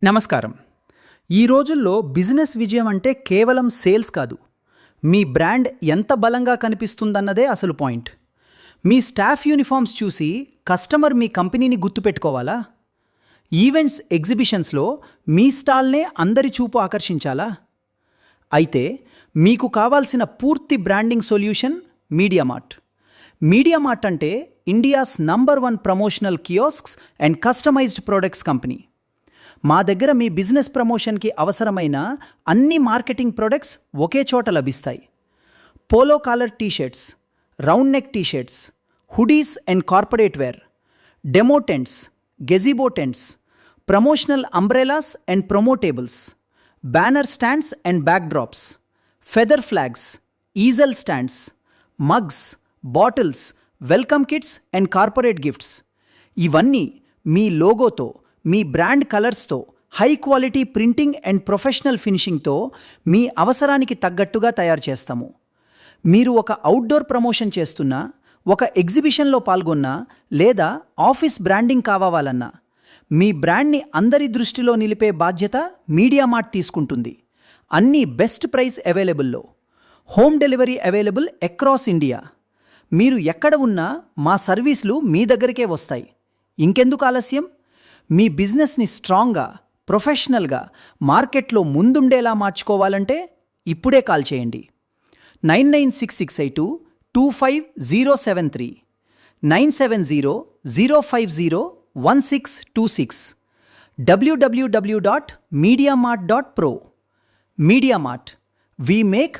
నమస్కారం. ఈ రోజుల్లో బిజినెస్ విజయం అంటే కేవలం సేల్స్ కాదు. మీ బ్రాండ్ ఎంత బలంగా కనిపిస్తుందన్నదే అసలు పాయింట్. మీ స్టాఫ్ యూనిఫామ్స్ చూసి కస్టమర్ మీ కంపెనీని గుర్తుపెట్టుకోవాలా? ఈవెంట్స్, ఎగ్జిబిషన్స్లో మీ స్టాల్నే అందరి చూపు ఆకర్షించాలా? అయితే మీకు కావాల్సిన పూర్తి బ్రాండింగ్ సొల్యూషన్ మీడియామార్ట్. మీడియామార్ట్ అంటే India's number 1 promotional kiosks and customized products company. మా దగ్గర మీ బిజినెస్ ప్రమోషన్కి అవసరమైన అన్ని మార్కెటింగ్ ప్రొడక్ట్స్ ఒకే చోట లభిస్తాయి. Polo collar T shirts, round neck T shirts, hoodies and corporate wear, demo tents, gazebo tents, promotional umbrellas and promotables, banner stands and backdrops, feather flags, easel stands, mugs, bottles, welcome kits and corporate gifts. ఇవన్నీ మీ లోగోతో, మీ brand కలర్స్తో, high quality printing and professional ఫినిషింగ్తో మీ అవసరానికి తగ్గట్టుగా తయారు చేస్తాము. మీరు ఒక అవుట్డోర్ ప్రమోషన్ చేస్తున్నా, ఒక ఎగ్జిబిషన్లో పాల్గొన్నా, లేదా ఆఫీస్ బ్రాండింగ్ కావాలన్నా మీ బ్రాండ్ని అందరి దృష్టిలో నిలిపే బాధ్యత మీడియామార్ట్ తీసుకుంటుంది. అన్నీ బెస్ట్ ప్రైస్ అవైలబుల్లో. Home delivery available across India. మీరు ఎక్కడ ఉన్నా మా సర్వీసులు మీ దగ్గరికే వస్తాయి. ఇంకెందుకు ఆలస్యం? మీ బిజినెస్ని స్ట్రాంగ్గా, ప్రొఫెషనల్గా, మార్కెట్లో ముందుండేలా మార్చుకోవాలంటే ఇప్పుడే కాల్ చేయండి. 9966822573, 9700501626, www.mediamart.pro. మీడియామార్ట్. We make